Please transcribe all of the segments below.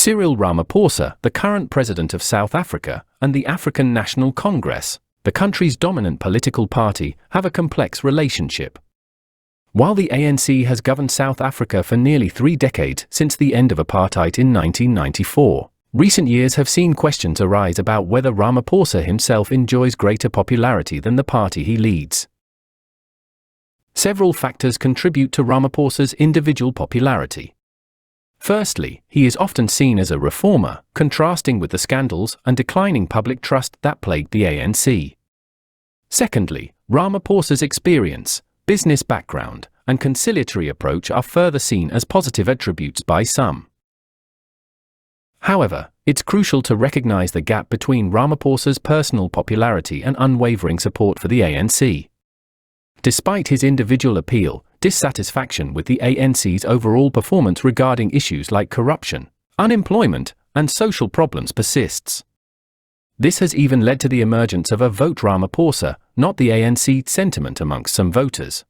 Cyril Ramaphosa, the current president of South Africa, and the African National Congress, the country's dominant political party, have a complex relationship. While the ANC has governed South Africa for nearly 3 decades since the end of apartheid in 1994, recent years have seen questions arise about whether Ramaphosa himself enjoys greater popularity than the party he leads. Several factors contribute to Ramaphosa's individual popularity. Firstly, he is often seen as a reformer, contrasting with the scandals and declining public trust that plagued the ANC. Secondly, Ramaphosa's experience, business background, and conciliatory approach are further seen as positive attributes by some. However, it's crucial to recognize the gap between Ramaphosa's personal popularity and unwavering support for the ANC. Despite his individual appeal, dissatisfaction with the ANC's overall performance regarding issues like corruption, unemployment, and social problems persists. This has even led to the emergence of a "Vote Ramaphosa, not the ANC" sentiment amongst some voters.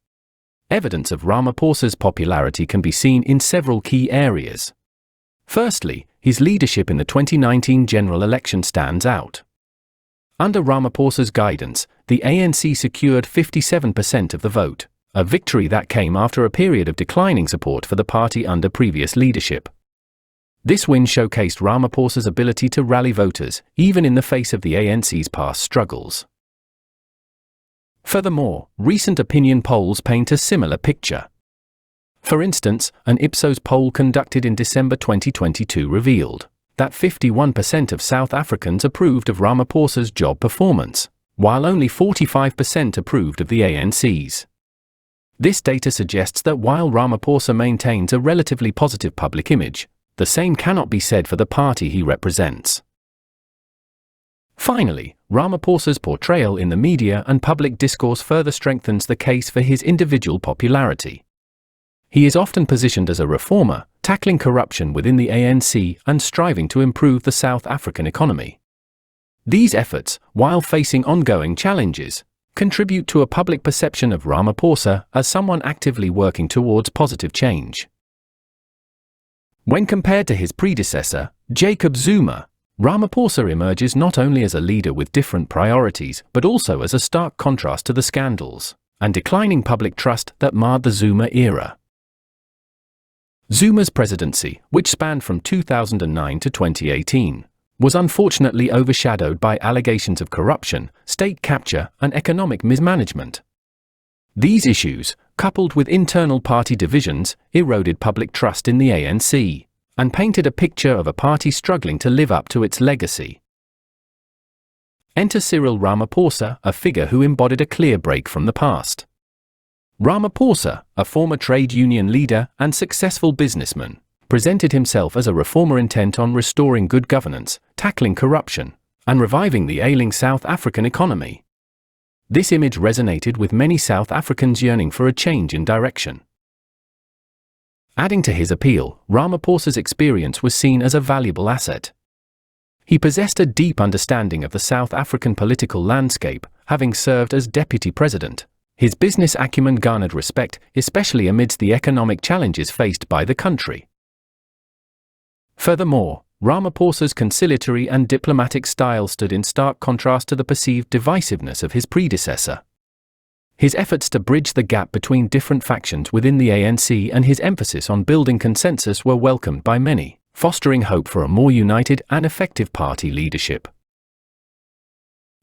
Evidence of Ramaphosa's popularity can be seen in several key areas. Firstly, his leadership in the 2019 general election stands out. Under Ramaphosa's guidance, the ANC secured 57% of the vote, a victory that came after a period of declining support for the party under previous leadership. This win showcased Ramaphosa's ability to rally voters, even in the face of the ANC's past struggles. Furthermore, recent opinion polls paint a similar picture. For instance, an Ipsos poll conducted in December 2022 revealed that 51% of South Africans approved of Ramaphosa's job performance, while only 45% approved of the ANC's. This data suggests that while Ramaphosa maintains a relatively positive public image, the same cannot be said for the party he represents. Finally, Ramaphosa's portrayal in the media and public discourse further strengthens the case for his individual popularity. He is often positioned as a reformer, tackling corruption within the ANC and striving to improve the South African economy. These efforts, while facing ongoing challenges, contribute to a public perception of Ramaphosa as someone actively working towards positive change. When compared to his predecessor, Jacob Zuma, Ramaphosa emerges not only as a leader with different priorities but also as a stark contrast to the scandals and declining public trust that marred the Zuma era. Zuma's presidency, which spanned from 2009 to 2018, was unfortunately overshadowed by allegations of corruption, state capture, and economic mismanagement. These issues, coupled with internal party divisions, eroded public trust in the ANC and painted a picture of a party struggling to live up to its legacy. Enter Cyril Ramaphosa, a figure who embodied a clear break from the past. Ramaphosa, a former trade union leader and successful businessman, presented himself as a reformer intent on restoring good governance, tackling corruption, and reviving the ailing South African economy. This image resonated with many South Africans yearning for a change in direction. Adding to his appeal, Ramaphosa's experience was seen as a valuable asset. He possessed a deep understanding of the South African political landscape, having served as deputy president. His business acumen garnered respect, especially amidst the economic challenges faced by the country. Furthermore, Ramaphosa's conciliatory and diplomatic style stood in stark contrast to the perceived divisiveness of his predecessor. His efforts to bridge the gap between different factions within the ANC and his emphasis on building consensus were welcomed by many, fostering hope for a more united and effective party leadership.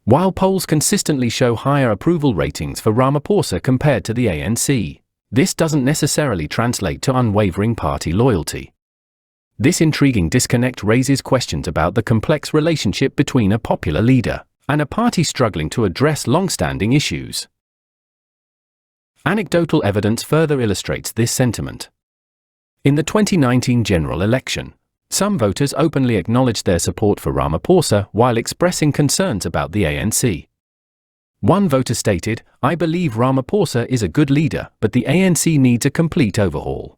While polls consistently show higher approval ratings for Ramaphosa compared to the ANC, this doesn't necessarily translate to unwavering party loyalty. This intriguing disconnect raises questions about the complex relationship between a popular leader and a party struggling to address long-standing issues. Anecdotal evidence further illustrates this sentiment. In the 2019 general election, some voters openly acknowledged their support for Ramaphosa while expressing concerns about the ANC. One voter stated, "I believe Ramaphosa is a good leader, but the ANC needs a complete overhaul."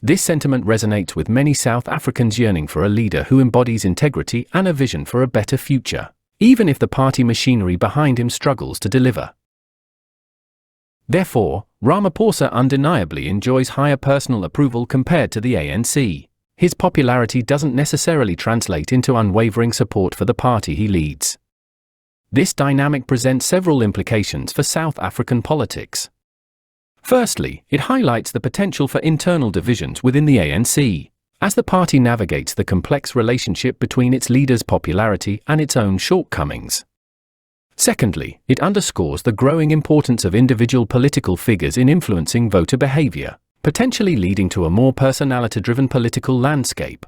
This sentiment resonates with many South Africans yearning for a leader who embodies integrity and a vision for a better future, even if the party machinery behind him struggles to deliver. Therefore, Ramaphosa undeniably enjoys higher personal approval compared to the ANC, his popularity doesn't necessarily translate into unwavering support for the party he leads. This dynamic presents several implications for South African politics. Firstly, it highlights the potential for internal divisions within the ANC, as the party navigates the complex relationship between its leader's popularity and its own shortcomings. Secondly, it underscores the growing importance of individual political figures in influencing voter behavior, potentially leading to a more personality-driven political landscape.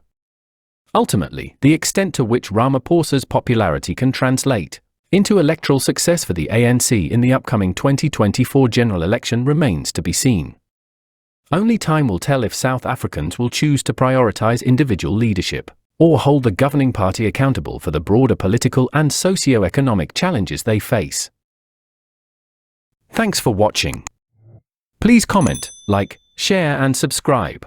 Ultimately, the extent to which Ramaphosa's popularity can translate into electoral success for the ANC in the upcoming 2024 general election remains to be seen. Only time will tell if South Africans will choose to prioritize individual leadership, or hold the governing party accountable for the broader political and socio-economic challenges they face. Thanks for watching. Please comment, like, share and subscribe.